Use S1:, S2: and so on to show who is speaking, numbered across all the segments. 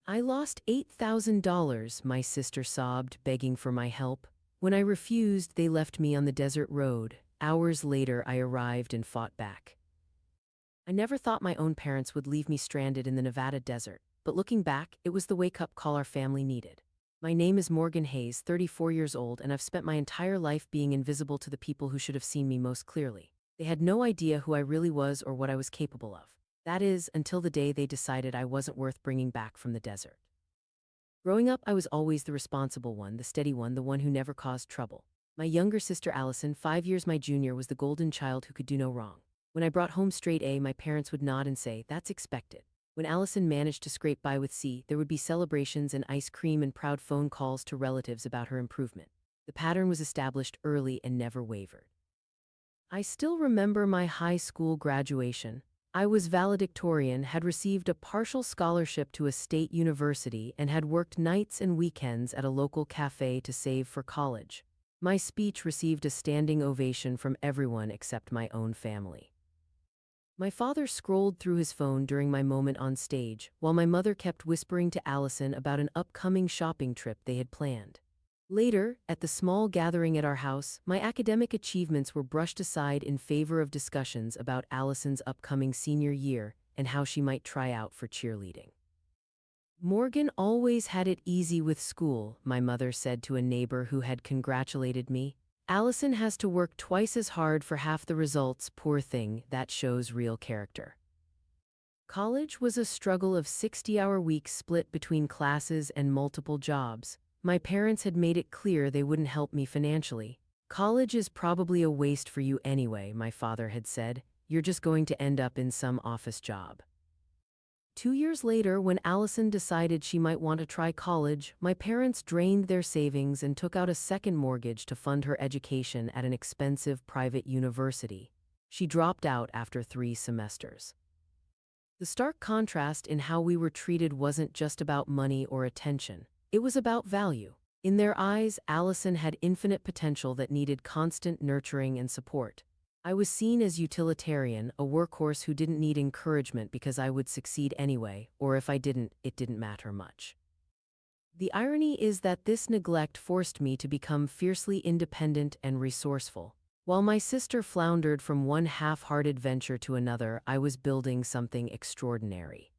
S1: I lost $8,000, my sister sobbed, begging for my help. When I refused, they left me on the desert road. Hours later, I arrived and fought back. I never thought my own parents would leave me stranded in the Nevada desert, but looking back, it was the wake-up call our family needed. My name is Morgan Hayes, 34 years old, and I've spent my entire life being invisible to the people who should have seen me most clearly. They had no idea who I really was or what I was capable of. That is, until the day they decided I wasn't worth bringing back from the desert. Growing up, I was always the responsible one, the steady one, the one who never caused trouble. My younger sister Allison, 5 years my junior, was the golden child who could do no wrong. When I brought home straight A, my parents would nod and say, "That's expected." When Allison managed to scrape by with C, there would be celebrations and ice cream and proud phone calls to relatives about her improvement. The pattern was established early and never wavered. I still remember my high school graduation. I was valedictorian, had received a partial scholarship to a state university, and had worked nights and weekends at a local cafe to save for college. My speech received a standing ovation from everyone except my own family. My father scrolled through his phone during my moment on stage, while my mother kept whispering to Allison about an upcoming shopping trip they had planned. Later, at the small gathering at our house, my academic achievements were brushed aside in favor of discussions about Allison's upcoming senior year and how she might try out for cheerleading. "Morgan always had it easy with school," my mother said to a neighbor who had congratulated me. "Allison has to work twice as hard for half the results, poor thing, that shows real character." College was a struggle of 60-hour weeks split between classes and multiple jobs. My parents had made it clear they wouldn't help me financially. "College is probably a waste for you anyway," my father had said. "You're just going to end up in some office job." 2 years later, when Allison decided she might want to try college, my parents drained their savings and took out a second mortgage to fund her education at an expensive private university. She dropped out after 3 semesters. The stark contrast in how we were treated wasn't just about money or attention. It was about value. In their eyes, Allison had infinite potential that needed constant nurturing and support. I was seen as utilitarian, a workhorse who didn't need encouragement because I would succeed anyway, or if I didn't, it didn't matter much. The irony is that this neglect forced me to become fiercely independent and resourceful. While my sister floundered from one half-hearted venture to another, I was building something extraordinary.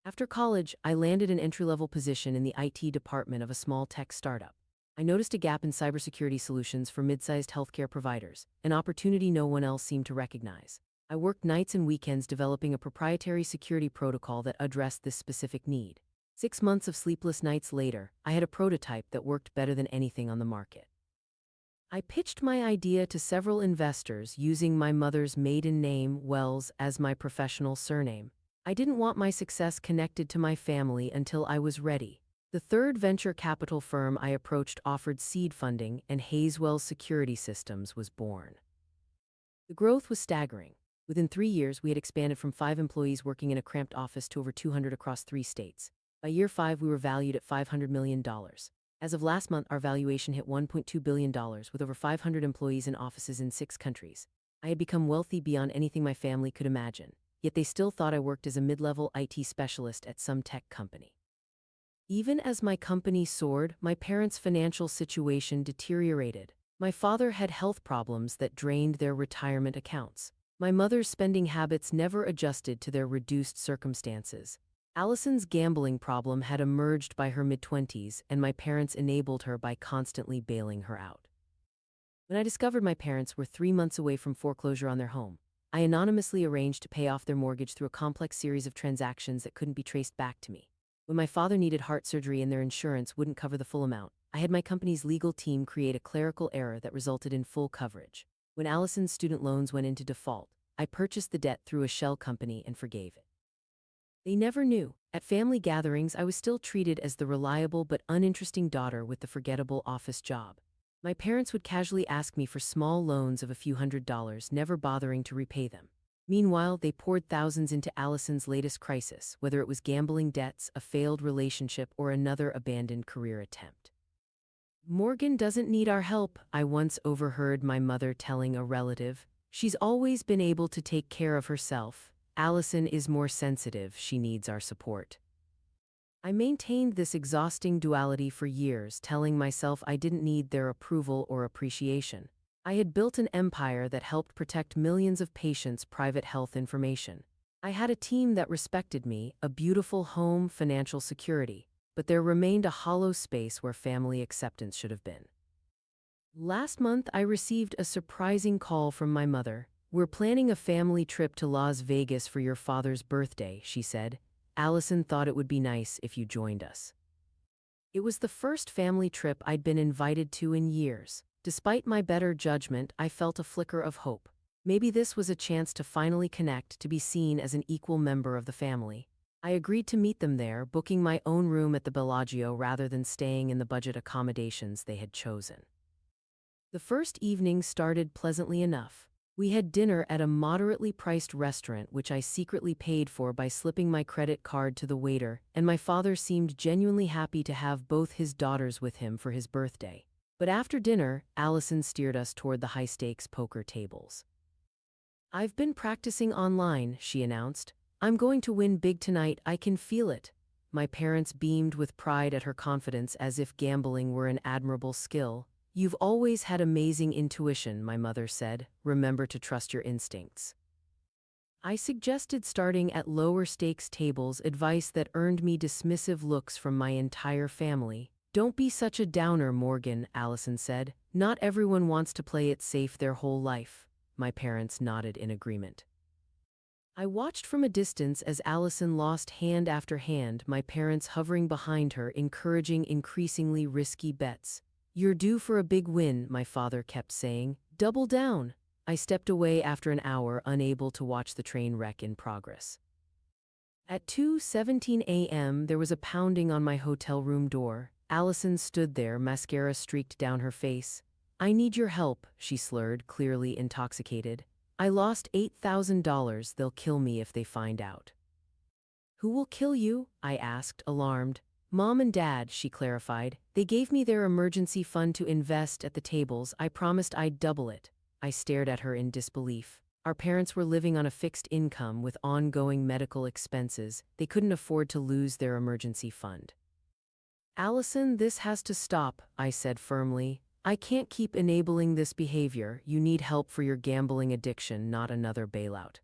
S1: After college, I landed an entry-level position in the IT department of a small tech startup. I noticed a gap in cybersecurity solutions for mid-sized healthcare providers, an opportunity no one else seemed to recognize. I worked nights and weekends developing a proprietary security protocol that addressed this specific need. 6 months of sleepless nights later, I had a prototype that worked better than anything on the market. I pitched my idea to several investors using my mother's maiden name, Wells, as my professional surname. I didn't want my success connected to my family until I was ready. The third venture capital firm I approached offered seed funding, and Hazewell Security Systems was born. The growth was staggering. Within 3 years, we had expanded from 5 employees working in a cramped office to over 200 across 3 states. By year 5, we were valued at $500 million. As of last month, our valuation hit $1.2 billion, with over 500 employees in offices in 6 countries. I had become wealthy beyond anything my family could imagine. Yet they still thought I worked as a mid-level IT specialist at some tech company. Even as my company soared, my parents' financial situation deteriorated. My father had health problems that drained their retirement accounts. My mother's spending habits never adjusted to their reduced circumstances. Allison's gambling problem had emerged by her mid-20s, and my parents enabled her by constantly bailing her out. When I discovered my parents were 3 months away from foreclosure on their home, I anonymously arranged to pay off their mortgage through a complex series of transactions that couldn't be traced back to me. When my father needed heart surgery and their insurance wouldn't cover the full amount, I had my company's legal team create a clerical error that resulted in full coverage. When Allison's student loans went into default, I purchased the debt through a shell company and forgave it. They never knew. At family gatherings, I was still treated as the reliable but uninteresting daughter with the forgettable office job. My parents would casually ask me for small loans of a few $100s, never bothering to repay them. Meanwhile, they poured thousands into Allison's latest crisis, whether it was gambling debts, a failed relationship, or another abandoned career attempt. "Morgan doesn't need our help," I once overheard my mother telling a relative. "She's always been able to take care of herself. Allison is more sensitive, she needs our support." I maintained this exhausting duality for years, telling myself I didn't need their approval or appreciation. I had built an empire that helped protect millions of patients' private health information. I had a team that respected me, a beautiful home, financial security, but there remained a hollow space where family acceptance should have been. Last month, I received a surprising call from my mother. "We're planning a family trip to Las Vegas for your father's birthday," she said. "Allison thought it would be nice if you joined us." It was the first family trip I'd been invited to in years. Despite my better judgment, I felt a flicker of hope. Maybe this was a chance to finally connect, to be seen as an equal member of the family. I agreed to meet them there, booking my own room at the Bellagio rather than staying in the budget accommodations they had chosen. The first evening started pleasantly enough. We had dinner at a moderately priced restaurant which I secretly paid for by slipping my credit card to the waiter, and my father seemed genuinely happy to have both his daughters with him for his birthday. But after dinner, Allison steered us toward the high-stakes poker tables. "I've been practicing online," she announced. "I'm going to win big tonight, I can feel it." My parents beamed with pride at her confidence, as if gambling were an admirable skill. "You've always had amazing intuition," my mother said. "Remember to trust your instincts." I suggested starting at lower stakes tables, advice that earned me dismissive looks from my entire family. "Don't be such a downer, Morgan," Allison said. "Not everyone wants to play it safe their whole life." My parents nodded in agreement. I watched from a distance as Allison lost hand after hand, my parents hovering behind her, encouraging increasingly risky bets. "You're due for a big win," my father kept saying. "Double down." I stepped away after an hour, unable to watch the train wreck in progress. At 2:17 a.m., there was a pounding on my hotel room door. Allison stood there, mascara streaked down her face. "I need your help," she slurred, clearly intoxicated. "I lost $8,000. They'll kill me if they find out." "Who will kill you?" I asked, alarmed. "Mom and Dad," she clarified. "They gave me their emergency fund to invest at the tables. I promised I'd double it." I stared at her in disbelief. Our parents were living on a fixed income with ongoing medical expenses. They couldn't afford to lose their emergency fund. "Allison, this has to stop," I said firmly. "I can't keep enabling this behavior. You need help for your gambling addiction, not another bailout."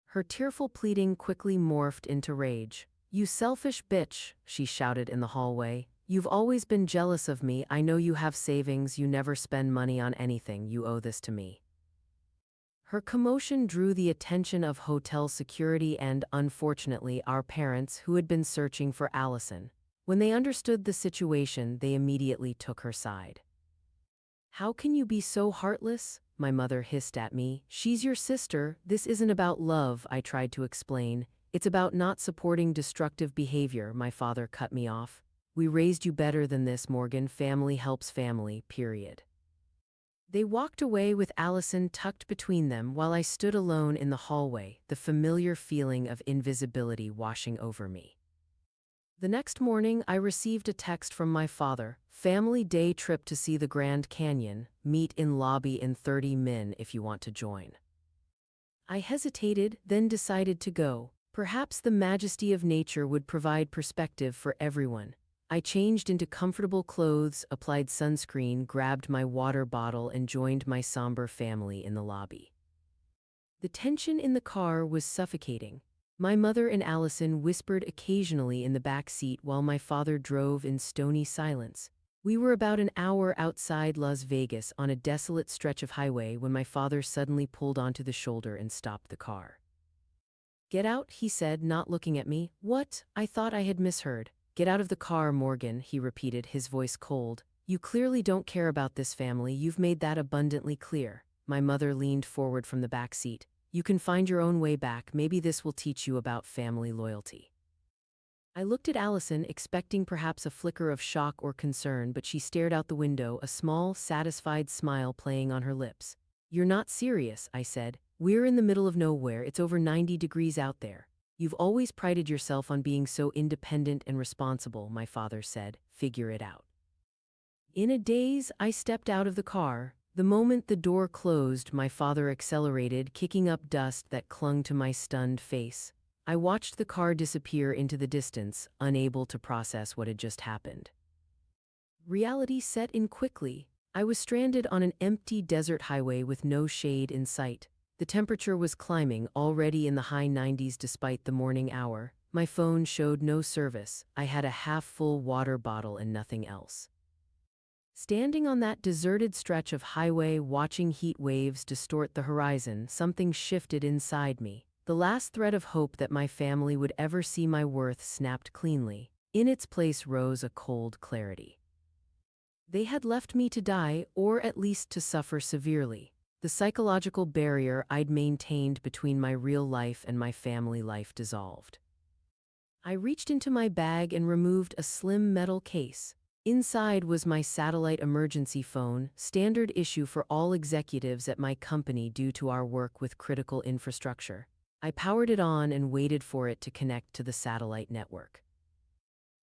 S1: Her tearful pleading quickly morphed into rage. "You selfish bitch," she shouted in the hallway. "You've always been jealous of me. I know you have savings. You never spend money on anything. You owe this to me." Her commotion drew the attention of hotel security and, unfortunately, our parents, who had been searching for Allison. When they understood the situation, they immediately took her side. "How can you be so heartless?" my mother hissed at me. "She's your sister. This isn't about love," I tried to explain. "It's about not supporting destructive behavior," my father cut me off. "We raised you better than this, Morgan. Family helps family, period." They walked away with Allison tucked between them while I stood alone in the hallway, the familiar feeling of invisibility washing over me. The next morning, I received a text from my father. "Family day trip to see the Grand Canyon. Meet in lobby in 30 min if you want to join." I hesitated, then decided to go. Perhaps the majesty of nature would provide perspective for everyone. I changed into comfortable clothes, applied sunscreen, grabbed my water bottle, and joined my somber family in the lobby. The tension in the car was suffocating. My mother and Allison whispered occasionally in the back seat while my father drove in stony silence. We were about an hour outside Las Vegas on a desolate stretch of highway when my father suddenly pulled onto the shoulder and stopped the car. "Get out," he said, not looking at me. "What?" I thought I had misheard. "Get out of the car, Morgan," he repeated, his voice cold. "You clearly don't care about this family. You've made that abundantly clear." My mother leaned forward from the back seat. "You can find your own way back. Maybe this will teach you about family loyalty." I looked at Allison, expecting perhaps a flicker of shock or concern, but she stared out the window, a small, satisfied smile playing on her lips. "You're not serious," I said. "We're in the middle of nowhere. It's over 90 degrees out there." "You've always prided yourself on being so independent and responsible," my father said. "Figure it out." In a daze, I stepped out of the car. The moment the door closed, my father accelerated, kicking up dust that clung to my stunned face. I watched the car disappear into the distance, unable to process what had just happened. Reality set in quickly. I was stranded on an empty desert highway with no shade in sight. The temperature was climbing, already in the high 90s despite the morning hour. My phone showed no service. I had a half-full water bottle and nothing else. Standing on that deserted stretch of highway, watching heat waves distort the horizon, something shifted inside me. The last thread of hope that my family would ever see my worth snapped cleanly. In its place rose a cold clarity. They had left me to die, or at least to suffer severely. The psychological barrier I'd maintained between my real life and my family life dissolved. I reached into my bag and removed a slim metal case. Inside was my satellite emergency phone, standard issue for all executives at my company due to our work with critical infrastructure. I powered it on and waited for it to connect to the satellite network.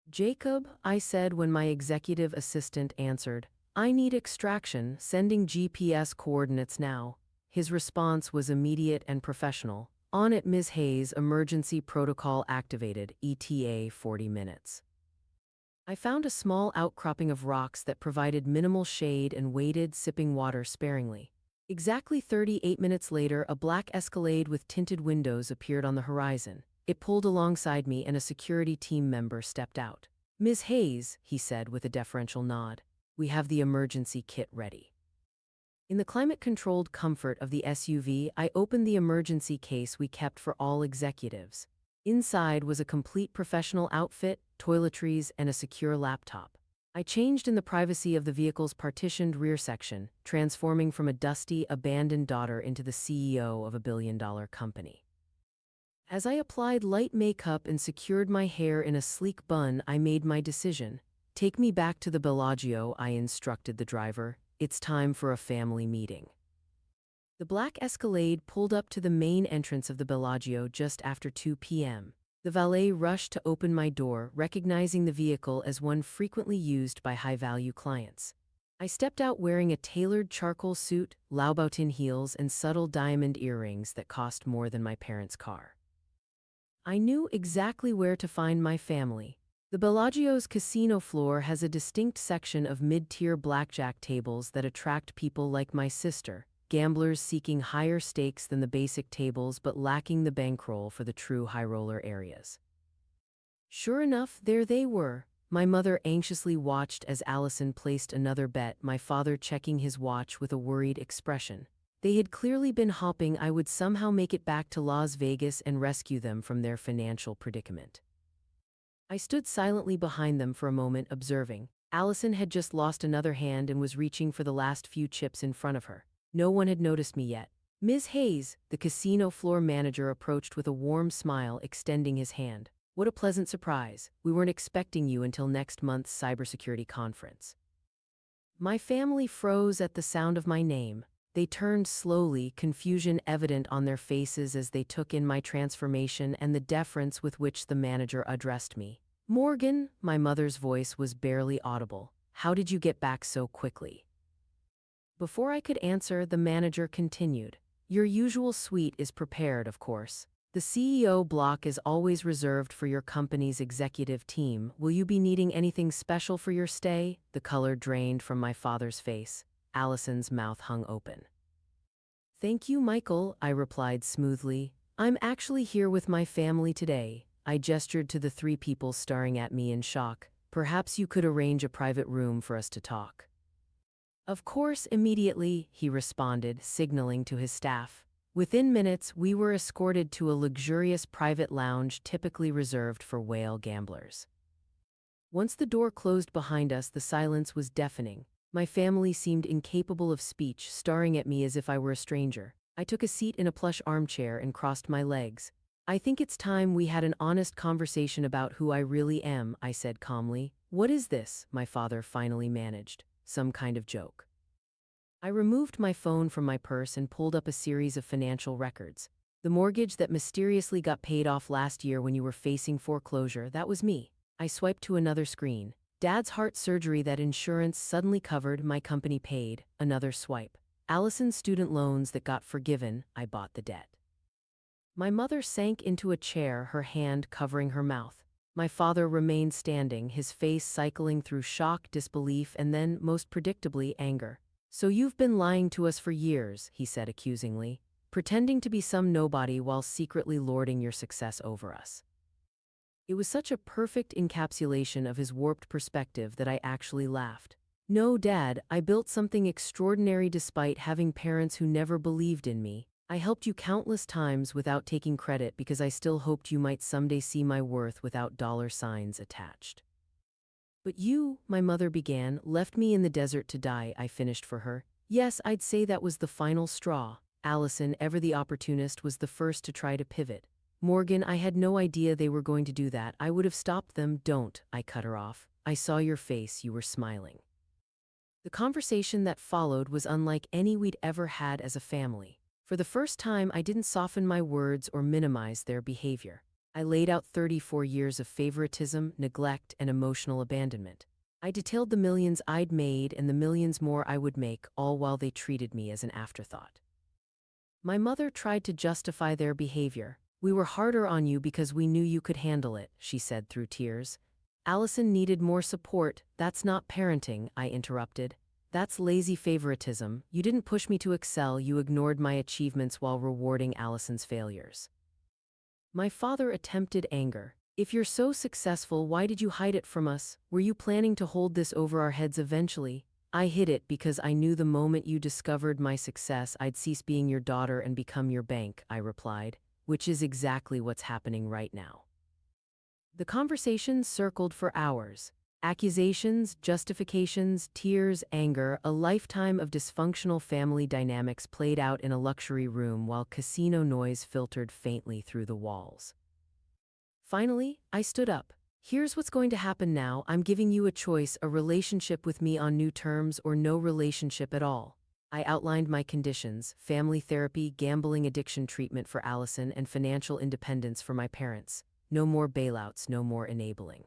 S1: "Jacob," I said when my executive assistant answered, "I need extraction, sending GPS coordinates now." His response was immediate and professional. "On it, Ms. Hayes, emergency protocol activated, ETA 40 minutes. I found a small outcropping of rocks that provided minimal shade and waited, sipping water sparingly. Exactly 38 minutes later, a black Escalade with tinted windows appeared on the horizon. It pulled alongside me and a security team member stepped out. "Ms. Hayes," he said with a deferential nod, "we have the emergency kit ready." In the climate-controlled comfort of the SUV, I opened the emergency case we kept for all executives. Inside was a complete professional outfit, toiletries, and a secure laptop. I changed in the privacy of the vehicle's partitioned rear section, transforming from a dusty, abandoned daughter into the CEO of a billion-dollar company. As I applied light makeup and secured my hair in a sleek bun, I made my decision. "Take me back to the Bellagio," I instructed the driver. "It's time for a family meeting." The black Escalade pulled up to the main entrance of the Bellagio just after 2 p.m. The valet rushed to open my door, recognizing the vehicle as one frequently used by high-value clients. I stepped out wearing a tailored charcoal suit, Louboutin heels, and subtle diamond earrings that cost more than my parents' car. I knew exactly where to find my family. The Bellagio's casino floor has a distinct section of mid-tier blackjack tables that attract people like my sister, gamblers seeking higher stakes than the basic tables but lacking the bankroll for the true high-roller areas. Sure enough, there they were. My mother anxiously watched as Allison placed another bet, my father checking his watch with a worried expression. They had clearly been hoping I would somehow make it back to Las Vegas and rescue them from their financial predicament. I stood silently behind them for a moment, observing. Allison had just lost another hand and was reaching for the last few chips in front of her. No one had noticed me yet. "Ms. Hayes," the casino floor manager approached with a warm smile, extending his hand. "What a pleasant surprise. We weren't expecting you until next month's cybersecurity conference." My family froze at the sound of my name. They turned slowly, confusion evident on their faces as they took in my transformation and the deference with which the manager addressed me. "Morgan," my mother's voice was barely audible. "How did you get back so quickly?" Before I could answer, the manager continued. "Your usual suite is prepared, of course. The CEO block is always reserved for your company's executive team. Will you be needing anything special for your stay?" The color drained from my father's face. Allison's mouth hung open. "Thank you, Michael," I replied smoothly. "I'm actually here with my family today." I gestured to the 3 people staring at me in shock. "Perhaps you could arrange a private room for us to talk." "Of course, immediately," he responded, signaling to his staff. Within minutes, we were escorted to a luxurious private lounge typically reserved for whale gamblers. Once the door closed behind us, the silence was deafening. My family seemed incapable of speech, staring at me as if I were a stranger. I took a seat in a plush armchair and crossed my legs. "I think it's time we had an honest conversation about who I really am," I said calmly. "What is this?" my father finally managed. "Some kind of joke?" I removed my phone from my purse and pulled up a series of financial records. "The mortgage that mysteriously got paid off last year when you were facing foreclosure, that was me." I swiped to another screen. "Dad's heart surgery that insurance suddenly covered, my company paid." Another swipe. "Allison's student loans that got forgiven, I bought the debt." My mother sank into a chair, her hand covering her mouth. My father remained standing, his face cycling through shock, disbelief, and then, most predictably, anger. "So you've been lying to us for years," he said accusingly, "pretending to be some nobody while secretly lording your success over us." It was such a perfect encapsulation of his warped perspective that I actually laughed. "No, Dad, I built something extraordinary despite having parents who never believed in me. I helped you countless times without taking credit because I still hoped you might someday see my worth without dollar signs attached." "But you," my mother began, "left me in the desert to die," I finished for her. "Yes, I'd say that was the final straw. Allison, ever the opportunist, was the first to try to pivot. Morgan, I had no idea they were going to do that. I would have stopped them." "Don't," I cut her off. "I saw your face, you were smiling." The conversation that followed was unlike any we'd ever had as a family. For the first time, I didn't soften my words or minimize their behavior. I laid out 34 years of favoritism, neglect, and emotional abandonment. I detailed the millions I'd made and the millions more I would make, all while they treated me as an afterthought. My mother tried to justify their behavior. "We were harder on you because we knew you could handle it," she said through tears. "Allison needed more support." "That's not parenting," I interrupted. "That's lazy favoritism. You didn't push me to excel, you ignored my achievements while rewarding Allison's failures." My father attempted anger. "If you're so successful, why did you hide it from us? Were you planning to hold this over our heads eventually?" "I hid it because I knew the moment you discovered my success, I'd cease being your daughter and become your bank," I replied, "which is exactly what's happening right now." The conversation circled for hours. Accusations, justifications, tears, anger, a lifetime of dysfunctional family dynamics played out in a luxury room while casino noise filtered faintly through the walls. Finally, I stood up. "Here's what's going to happen now. I'm giving you a choice: a relationship with me on new terms or no relationship at all." I outlined my conditions: family therapy, gambling addiction treatment for Allison, and financial independence for my parents. No more bailouts, no more enabling.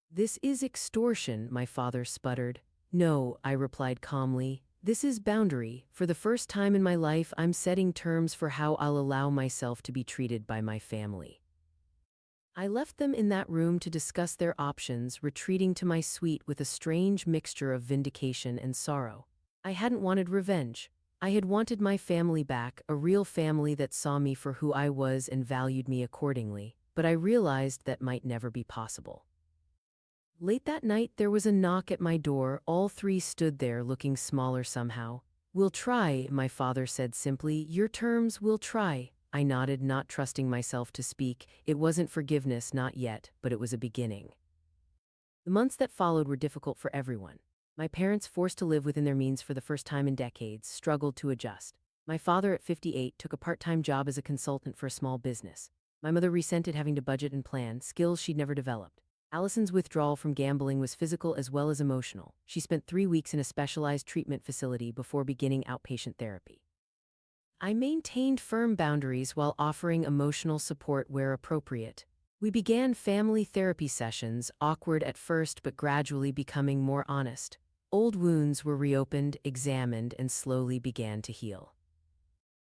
S1: "This is extortion," my father sputtered. "No," I replied calmly. "This is boundary. For the first time in my life, I'm setting terms for how I'll allow myself to be treated by my family." I left them in that room to discuss their options, retreating to my suite with a strange mixture of vindication and sorrow. I hadn't wanted revenge. I had wanted my family back, a real family that saw me for who I was and valued me accordingly, but I realized that might never be possible. Late that night, there was a knock at my door. All three stood there, looking smaller somehow. "We'll try," my father said simply. "Your terms, we'll try." I nodded, not trusting myself to speak. It wasn't forgiveness, not yet, but it was a beginning. The months that followed were difficult for everyone. My parents, forced to live within their means for the first time in decades, struggled to adjust. My father, at 58, took a part-time job as a consultant for a small business. My mother resented having to budget and plan, skills she'd never developed. Allison's withdrawal from gambling was physical as well as emotional. She spent 3 weeks in a specialized treatment facility before beginning outpatient therapy. I maintained firm boundaries while offering emotional support where appropriate. We began family therapy sessions, awkward at first but gradually becoming more honest. Old wounds were reopened, examined, and slowly began to heal.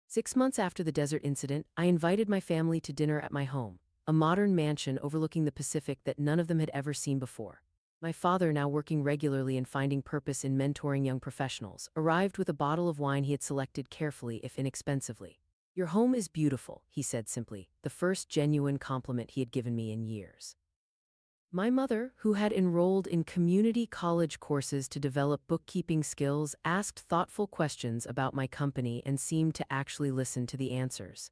S1: 6 months after the desert incident, I invited my family to dinner at my home, a modern mansion overlooking the Pacific that none of them had ever seen before. My father, now working regularly and finding purpose in mentoring young professionals, arrived with a bottle of wine he had selected carefully, if inexpensively. "Your home is beautiful," he said simply, the first genuine compliment he had given me in years. My mother, who had enrolled in community college courses to develop bookkeeping skills, asked thoughtful questions about my company and seemed to actually listen to the answers.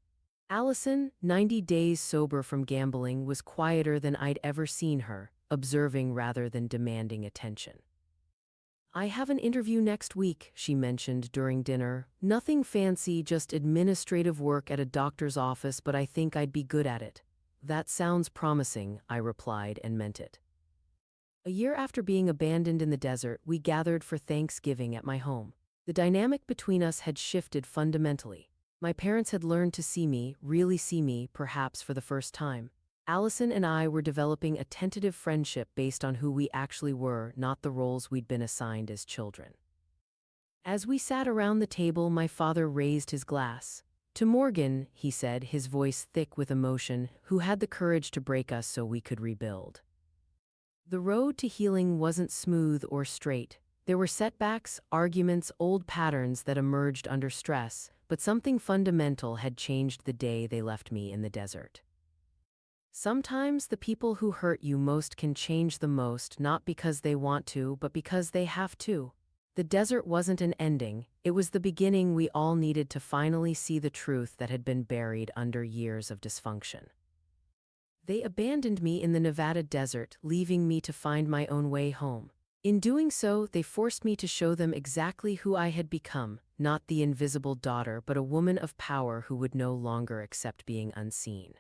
S1: Allison, 90 days sober from gambling, was quieter than I'd ever seen her, observing rather than demanding attention. "I have an interview next week," she mentioned during dinner. "Nothing fancy, just administrative work at a doctor's office, but I think I'd be good at it." "That sounds promising," I replied, and meant it. A year after being abandoned in the desert, we gathered for Thanksgiving at my home. The dynamic between us had shifted fundamentally. My parents had learned to see me, really see me, perhaps for the first time. Allison and I were developing a tentative friendship based on who we actually were, not the roles we'd been assigned as children. As we sat around the table, my father raised his glass. To Morgan, he said, his voice thick with emotion, who had the courage to break us so we could rebuild. The road to healing wasn't smooth or straight. There were setbacks, arguments, old patterns that emerged under stress, but something fundamental had changed the day they left me in the desert. Sometimes the people who hurt you most can change the most, not because they want to, but because they have to. The desert wasn't an ending, it was the beginning we all needed to finally see the truth that had been buried under years of dysfunction. They abandoned me in the Nevada desert, leaving me to find my own way home. In doing so, they forced me to show them exactly who I had become, not the invisible daughter, but a woman of power who would no longer accept being unseen.